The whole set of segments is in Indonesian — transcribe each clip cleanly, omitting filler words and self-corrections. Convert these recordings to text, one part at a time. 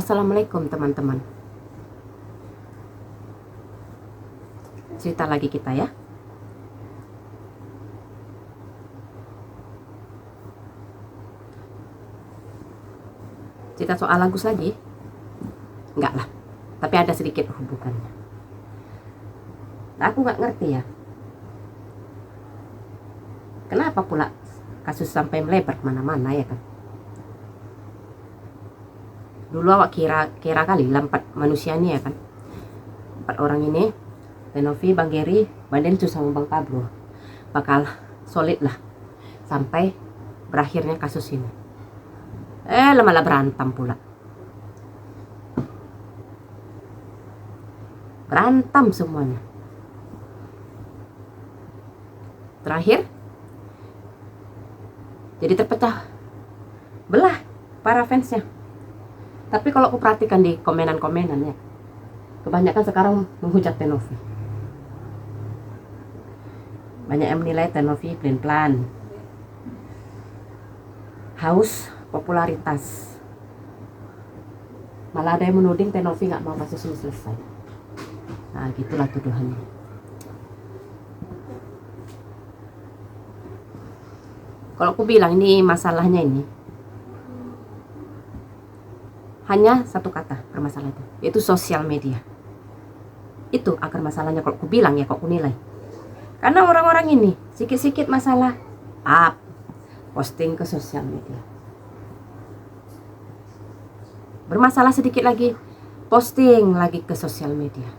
Assalamualaikum teman-teman. Cerita lagi kita ya. Cerita soal Agus lagi? Enggak lah, tapi ada sedikit hubungannya. Nah, aku nggak ngerti ya, kenapa pula kasus sampai melebar kemana-mana ya kan. Dulu awak kira kali lah 4 manusia ini ya kan, 4 orang ini, Tenovi, Bang Geri, Bang Densus sama Bang Pablo, bakal solid lah sampai berakhirnya kasus ini. Malah berantem pula. Berantem semuanya. Terakhir jadi terpecah belah para fansnya. Tapi kalau aku perhatikan di komenan-komenannya, kebanyakan sekarang menghujat Tenovi. Banyak yang menilai Tenovi plan-plan, haus popularitas. Malah ada yang menuding Tenovi nggak mau kasus ini selesai. Nah, gitulah tuduhannya. Kalau aku bilang ini masalahnya ini hanya satu kata permasalahan itu, yaitu sosial media. Itu akar masalahnya kalau aku bilang ya, kalau aku nilai. Karena orang-orang ini sikit-sikit masalah posting ke sosial media. Bermasalah sedikit lagi, posting lagi ke sosial media.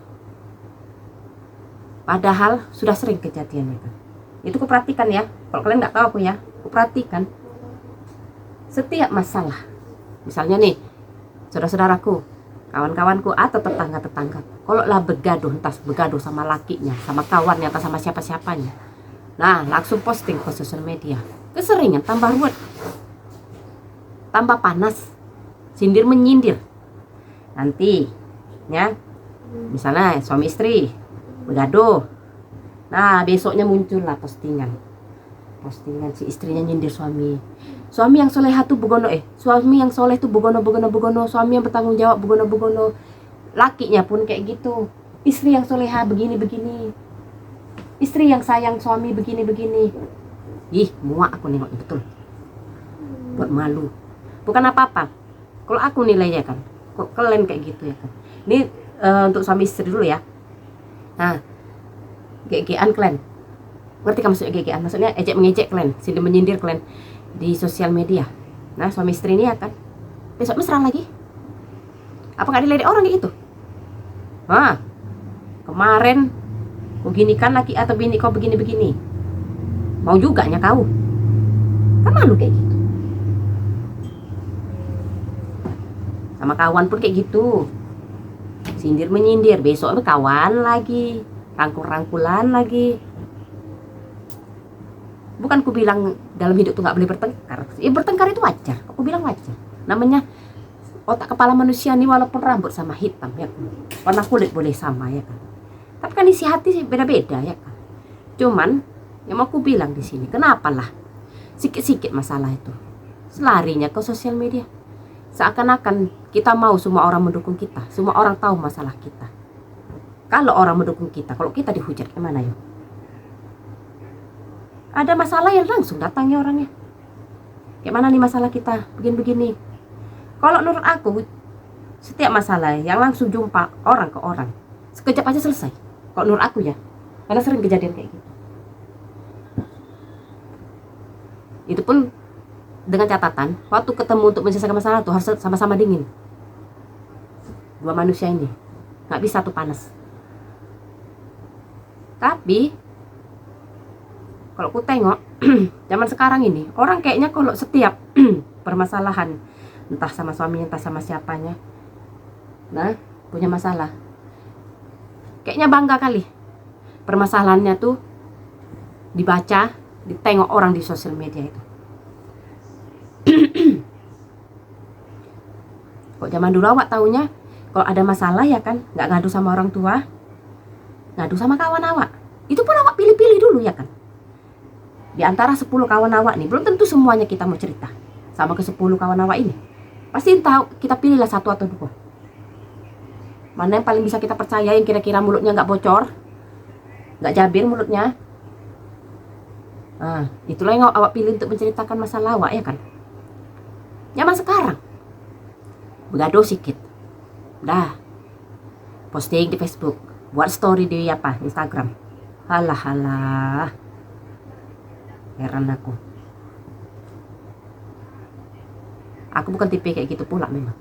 Padahal sudah sering kejadian itu. Itu kuperhatikan ya. Kalau kalian nggak tahu aku ya, kuperhatikan setiap masalah. Misalnya nih, saudara-saudaraku, kawan-kawanku atau tetangga-tetangga, kalau lah begaduh sama lakinya, sama kawannya atau sama siapa-siapanya, nah langsung posting ke sosial media. Keseringan tambah ruwet, tambah panas, sindir menyindir. Nanti ya, misalnya suami istri begaduh, nah besoknya muncullah postingan si istrinya nyindir suami yang soleha tuh begono, suami yang soleh tuh begono, suami yang bertanggung jawab begono. Lakinya pun kayak gitu, istri yang soleha begini, istri yang sayang suami begini. Muak aku nengok, betul, buat malu. Bukan apa-apa kalau aku nilainya kan, kok kalian kayak gitu ya kan. Ini untuk suami istri dulu ya. Nah, GG-an kalian, ngerti kan maksudnya GG-an? Maksudnya ejek mengejek kalian, sindir menyindir kalian di sosial media. Nah, suami istri ini ya kan, besok mesra lagi. Apa nggak diledek orang kayak gitu? Kemarin kau ginikan laki atau bini kau begini, mau juga nya kau, kan malu kayak gitu. Sama kawan pun kayak gitu, sindir menyindir, besok kawan lagi, rangkul-rangkulan lagi. Bukan ku bilang dalam hidup tuh nggak boleh bertengkar. Bertengkar itu wajar. Aku bilang wajar. Namanya otak kepala manusia nih, walaupun rambut sama hitam ya kan, warna kulit boleh sama ya kan. Tapi kan isi hati sih beda-beda ya kan. Cuman yang mau aku bilang di sini, kenapa lah sikit-sikit masalah itu selarinya ke sosial media. Seakan-akan kita mau semua orang mendukung kita, semua orang tahu masalah kita. Kalau orang mendukung kita, kalau kita dihujat gimana yuk? Ada masalah yang langsung datangnya orangnya. Gimana nih masalah kita? Begini. Kalau menurut aku, setiap masalah yang langsung jumpa orang ke orang, sekejap aja selesai. Kalau menurut aku ya, karena sering kejadian kayak gitu. Itu pun dengan catatan, waktu ketemu untuk menyelesaikan masalah tuh harus sama-sama dingin. Dua manusia ini, nggak bisa tuh panas. Tapi kalau aku tengok zaman sekarang ini, orang kayaknya kalau setiap permasalahan, entah sama suaminya, entah sama siapanya, nah punya masalah, kayaknya bangga kali permasalahannya tuh dibaca, ditengok orang di sosial media itu. Kok zaman dulu awak taunya kalau ada masalah ya kan, nggak ngadu sama orang tua, ngadu sama kawan awak. Itu pun awak pilih-pilih dulu ya kan. Di antara 10 kawan awak nih, belum tentu semuanya kita mau cerita sama ke 10 kawan awak ini. Pasti tahu, kita pilihlah satu atau dua. Mana yang paling bisa kita percaya, yang kira-kira mulutnya nggak bocor, nggak jabir mulutnya. Nah, itulah yang awak pilih untuk menceritakan masalah awak, ya kan? Nyaman sekarang. Begaduh sikit. Dah. Posting di Facebook. Buat story di Instagram. Halah. Heran aku. Aku bukan tipe kayak gitu pula memang.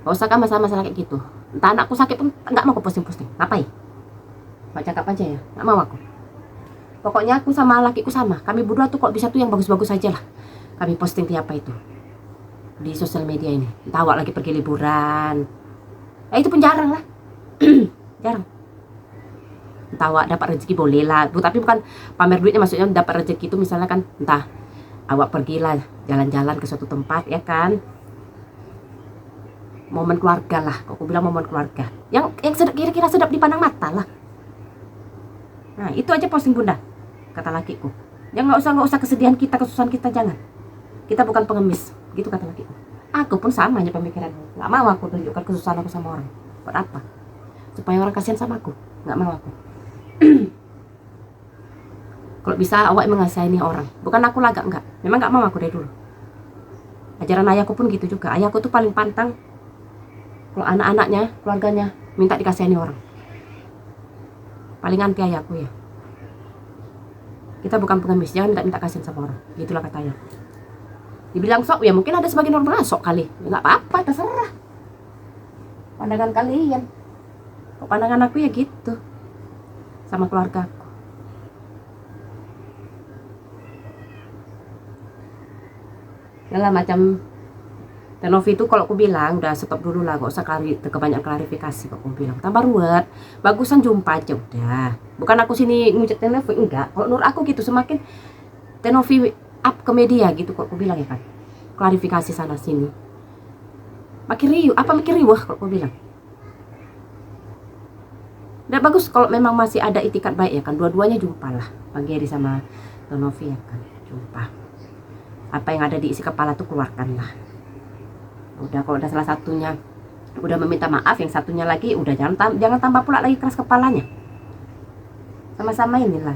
Gak usah kan masalah-masalah kayak gitu. Entah anakku sakit pun gak mau aku posting-posting. Ngapain? Mau cakap aja ya. Gak mau aku. Pokoknya aku sama lakiku sama. Kami berdua tuh kalau bisa tuh yang bagus-bagus aja lah. Kami posting di itu. Di sosial media ini. Entah awak lagi pergi liburan. Itu pun jarang lah. Jarang. Entah awak dapat rezeki boleh lah. Tapi bukan pamer duitnya, maksudnya dapat rezeki itu misalnya kan entah awak pergilah jalan-jalan ke suatu tempat, ya kan, momen keluarga lah, aku bilang momen keluarga yang kira-kira sedap dipandang mata lah. Nah itu aja posting bunda, kata lakiku. Yang nggak usah kesedihan kita, kesusahan kita, jangan. Kita bukan pengemis, gitu kata lakiku. Aku pun sama aja pemikiranmu. Nggak mau aku tunjukkan kesusahan aku sama orang. Buat apa? Supaya orang kasihan sama aku. Nggak mau aku. Kalau bisa awak mengasihani orang, bukan aku lagak, enggak. Memang nggak mau aku dari dulu. Ajaran ayahku pun gitu juga. Ayahku tuh paling pantang kalau anak-anaknya, keluarganya minta dikasihani orang. Paling anti ayahku ya. Kita bukan pengemis, jangan minta kasihan sama orang. Gitulah kata ayah. Dibilang sok, ya mungkin ada sebagian orang sok kali. Ya nggak apa-apa, terserah. Pandangan kalian. Kok pandangan aku ya gitu. Sama keluarga aku. Yalah macam Tenovi itu kalau aku bilang udah stop dulu lah, gak usah kebanyakan klarifikasi. Kok aku bilang tambah ruwet, bagusan jumpa aja udah. Bukan aku sini ngucap Tenovi, enggak. Kalau menurut aku gitu, semakin Tenovi up ke media gitu, kok aku bilang ya kan, klarifikasi sana sini, makin riuh kalau aku bilang. Dan bagus kalau memang masih ada itikat baik ya kan, dua-duanya jumpa lah, Bang Geri sama Tenovi ya kan, jumpa. Apa yang ada di isi kepala tuh keluarkan lah. Udah kalau udah salah satunya udah meminta maaf, yang satunya lagi udah jangan tambah pula lagi keras kepalanya. Sama-sama inilah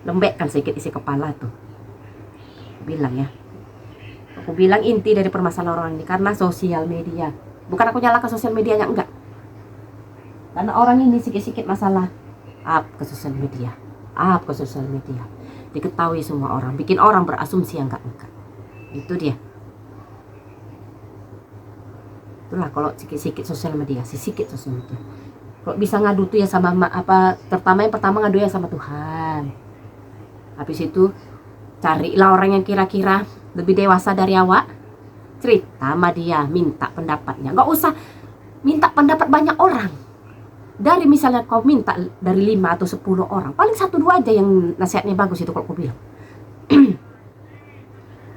lembekkan sedikit isi kepala tuh. Bilang ya. Aku bilang inti dari permasalahan orang ini karena sosial media. Bukan aku nyalakan sosial medianya, enggak. Karena orang ini sedikit-sedikit masalah up ke sosial media. Diketahui semua orang, bikin orang berasumsi yang enggak. Itu dia. Itulah kalau sedikit sosial media, sedikit sosial media. Kalau bisa ngadu tuh ya sama yang pertama ngadu ya sama Tuhan. Habis itu carilah orang yang kira-kira lebih dewasa dari awak, cerita sama dia, minta pendapatnya. Enggak usah minta pendapat banyak orang. Dari misalnya kau minta dari 5 atau 10 orang, paling 1-2 aja yang nasihatnya bagus itu kalau aku bilang.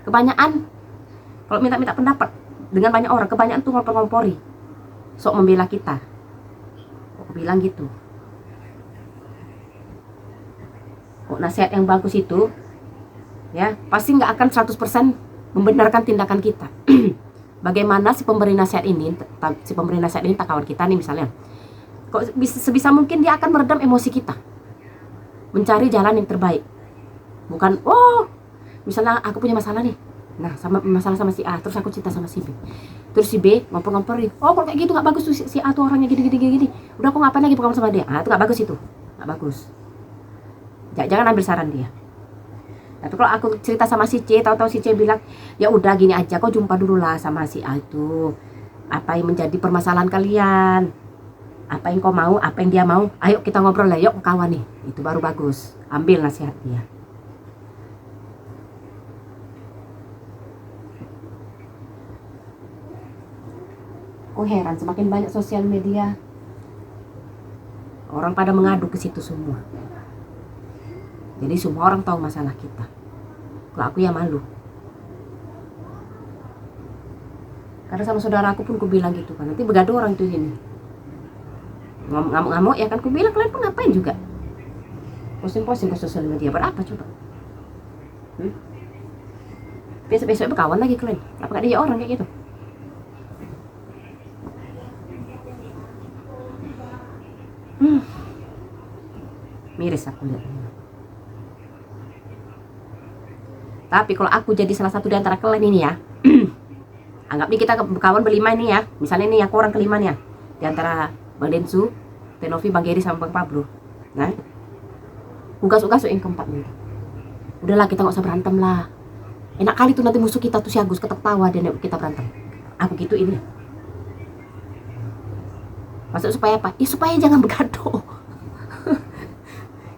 Kebanyakan kalau minta pendapat dengan banyak orang, kebanyakan tuh ngompor-ngompori, sok membela kita. Aku bilang gitu. Kok nasihat yang bagus itu ya pasti nggak akan 100% membenarkan tindakan kita. Bagaimana si pemberi nasihat ini tak kawan kita nih misalnya, kok sebisa mungkin dia akan meredam emosi kita, mencari jalan yang terbaik. Bukan misalnya aku punya masalah nih, nah masalah sama si A, terus aku cinta sama si B, terus si B ngompor-ngompor, kalau kayak gitu nggak bagus tuh, si A tuh orangnya gini, udah aku ngapain lagi bukan sama dia, itu nggak bagus, itu nggak bagus. Jangan ambil saran dia. Tapi kalau aku cerita sama si C, tahu-tahu si C bilang ya udah gini aja, kau jumpa dulu lah sama si A itu, apa yang menjadi permasalahan kalian, apa yang kau mau, apa yang dia mau, ayo kita ngobrol lah, yuk kawan nih, itu baru bagus. Ambil nasihat dia. Aku heran semakin banyak sosial media, orang pada mengadu ke situ semua. Jadi semua orang tahu masalah kita. Kalau aku ya malu. Karena sama saudaraku pun aku bilang gitu kan, nanti begaduh orang itu ini. Ngamuk-ngamuk ya kan, aku bilang kalian pun ngapain juga posting-posting ke sosial media, buat apa coba? Besok-besok berkawan lagi kalian, apa gak dia orang kayak gitu? Miris aku lihat. Tapi kalau aku jadi salah satu di antara kalian ini ya, anggap nih kita kawan berlima ini ya, misalnya ini aku orang kelima nih ya, di antara Bang Densu, Tenovi, Bang Geri sama Bang Pablo. Nah, ugas-ugasuin keempat nih. Udahlah kita nggak usah berantem lah. Enak kali tuh nanti musuh kita tuh si Agus ketawa dan kita berantem. Aku gitu ini. Maksud supaya apa? Supaya jangan begaduh.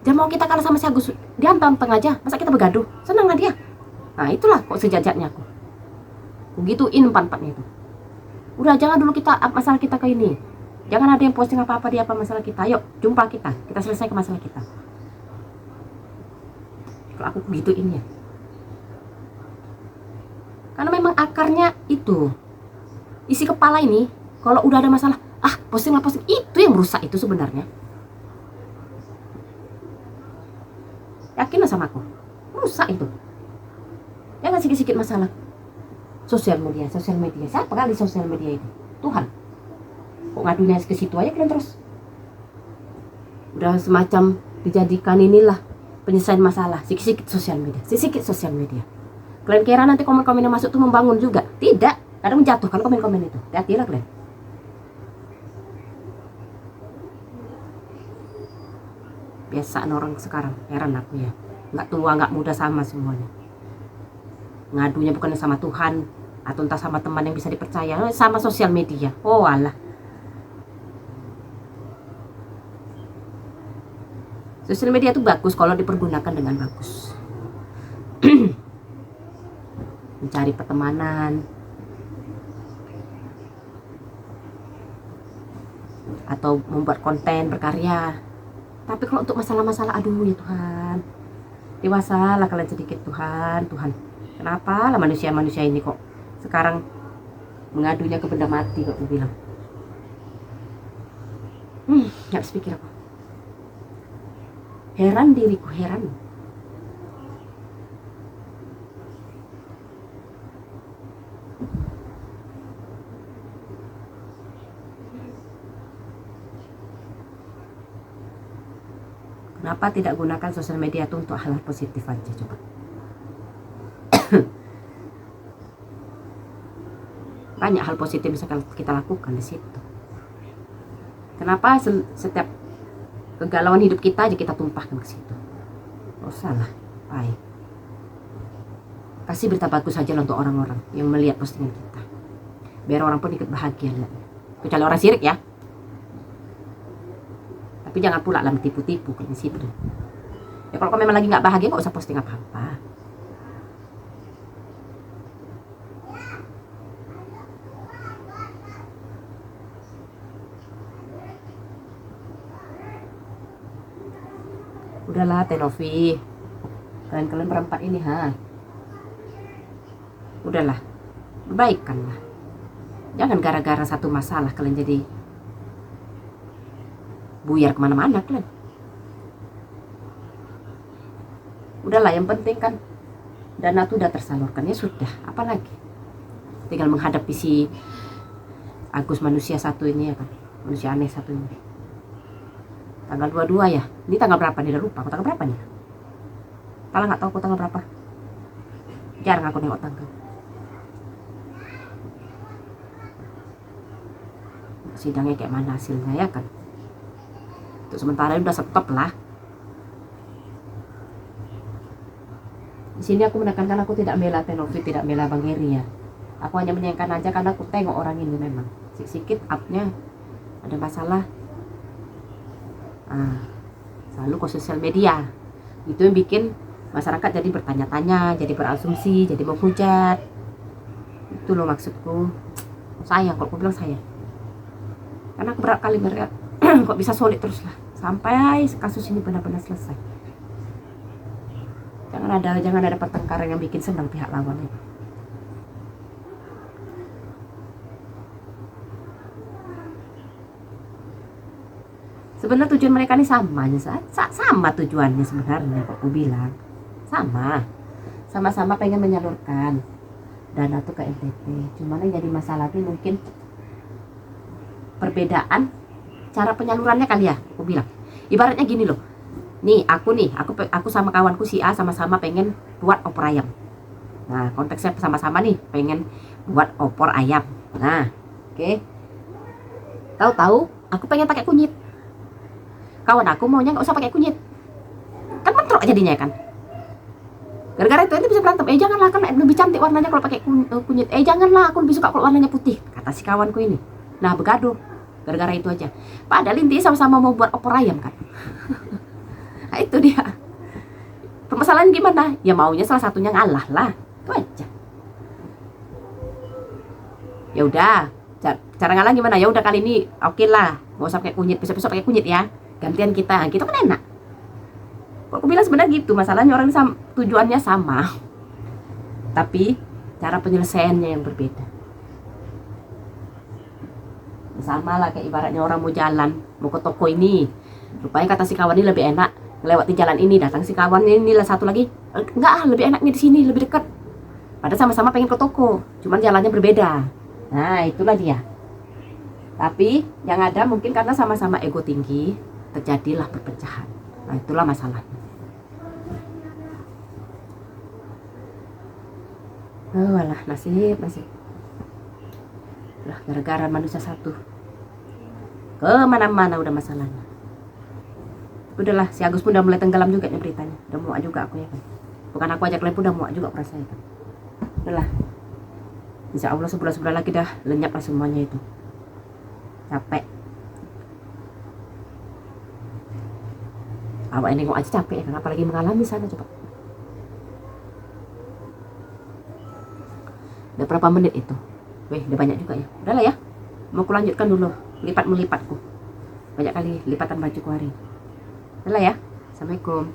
Jangan mau kita kalah sama si Agus, dia tantang aja. Masa kita begaduh? Senang lah dia. Nah itulah kok sejajarnya aku. Gituin empat-empatnya itu. Udah jangan dulu kita masalah kita ke ini. Jangan ada yang posting apa-apa di apa masalah kita. Yuk jumpa kita selesaikan masalah kita. Kalau aku gituin ya. Karena memang akarnya itu. Isi kepala ini kalau udah ada masalah, posting itu yang merusak itu sebenarnya. Yakinlah sama aku, rusak itu. Jangan sikit-sikit masalah. Sosial media, siapa kali sosial media itu? Tuhan. Kok ngadunya ke situ aja kalian terus? Udah semacam dijadikan inilah penyelesaian masalah, sikit-sikit sosial media. Kalian kira nanti komen-komen yang masuk tuh membangun juga? Tidak, kadang menjatuhkan komen-komen itu. Hati-hatilah kalian. Biasaan orang sekarang, heran aku ya. Nggak tua, nggak muda sama semuanya. Ngadunya bukan sama Tuhan atau entah sama teman yang bisa dipercaya, sama sosial media. Oh alah. Sosial media itu bagus kalau dipergunakan dengan bagus. Mencari pertemanan atau membuat konten berkarya. Tapi kalau untuk masalah-masalah, aduh ya Tuhan, dewasalah kalian sedikit Tuhan. Kenapa lah manusia ini kok sekarang mengadunya ke benda mati kok aku bilang. Gak habis pikir aku. Heran diriku, heran. Kenapa tidak gunakan sosial media itu untuk hal positif aja coba? Banyak hal positif bisa kita lakukan di situ. Kenapa setiap kegalauan hidup kita aja kita tumpahkan ke situ? Oh salah, baik. Kasih berita bagus saja untuk orang-orang yang melihat postingan kita. Biar orang pun ikut bahagia lihatnya. Kecuali orang sirik ya. Tapi jangan pula lah tipu-tipu ke situ. Ya kalau memang lagi nggak bahagia, nggak usah posting apa-apa. Udahlah Tenovi, kalian berempat ini udahlah, perbaikanlah. Jangan gara-gara satu masalah kalian jadi buyar kemana-mana kalian. Udahlah, yang penting kan dana tuh udah tersalurkan, ya sudah, apalagi tinggal menghadapi si Agus manusia satu ini ya kan, manusia aneh satu ini. Tanggal 22 ya, ini tanggal berapa nih, udah lupa aku tanggal berapa nih. Kalau nggak tahu aku tanggal berapa, jarang aku nengok tanggal. Sidangnya kayak mana hasilnya ya kan. Untuk sementara udah stop lah. Di sini aku menekankan aku tidak bela Tenovi, tidak bela Bang Heri ya. Aku hanya menyayangkan aja karena aku tengok orang ini memang sedikit upnya ada masalah. Selalu ke sosial media. Itu yang bikin masyarakat jadi bertanya-tanya, jadi berasumsi, jadi menghujat. Itu loh maksudku. Sayang kalau aku bilang sayang. Karena aku berat kali melihat kok bisa solid terus lah sampai kasus ini benar-benar selesai. Jangan ada pertengkaran yang bikin senang pihak lawan itu. Sebenarnya tujuan mereka ini sama tujuannya sebenarnya, kok aku bilang sama-sama pengen menyalurkan dana tuh ke NTT. Cuman yang jadi masalah tuh mungkin perbedaan cara penyalurannya kali ya, aku bilang. Ibaratnya gini loh, nih aku sama kawanku si A sama-sama pengen buat opor ayam. Nah, konteksnya sama-sama nih pengen buat opor ayam. Nah, oke. Tahu-tahu aku pengen pakai kunyit. Kawan aku maunya nggak usah pakai kunyit. Kan bentrok jadinya kan. Gara-gara itu bisa berantem. Janganlah, kan lebih cantik warnanya kalau pakai kunyit. Janganlah, aku lebih suka kalau warnanya putih, kata si kawanku ini. Nah, begaduh gara-gara itu aja. Padahal intinya sama-sama mau buat opor ayam kan. Nah, itu dia. Permasalahan gimana? Ya maunya salah satunya ngalah lah. Itu aja. Ya udah, cara ngalah gimana? Ya udah kali ini oke lah, nggak usah pakai kunyit. Besok-besok pakai kunyit ya. Gantian kita. Gitu kan enak. Kok aku bilang sebenarnya gitu. Masalahnya orang tujuannya sama. Tapi cara penyelesaiannya yang berbeda. Sama lah kayak ibaratnya orang mau jalan, mau ke toko ini. Rupanya kata si kawan ini lebih enak lewati jalan ini, datang si kawan ini lah satu lagi, enggak, lebih enaknya di sini, lebih dekat. Padahal sama-sama pengen ke toko, cuman jalannya berbeda. Nah, itulah dia. Tapi yang ada mungkin karena sama-sama ego tinggi, terjadilah perpecahan. Nah, itulah masalahnya. Oh, alah, nasib. Lah, gara-gara manusia satu, kemana-mana udah masalahnya. Udahlah, si Agus pun udah mulai tenggelam juga nih beritanya. Udah muak juga aku ya kan. Bukan aku aja, kalian pun udah muak juga perasaan kan. Udahlah. Insya Allah sebulan lagi dah lenyap lah semuanya itu. Capek. Awak ini kok aja capek ya kan, apalagi mengalami sana coba. Udah berapa menit itu? Weh, udah banyak juga ya. Udahlah ya. Mau aku lanjutkan dulu melipatku. Banyak kali lipatan bajuku hari ini. Udah ya. Assalamualaikum.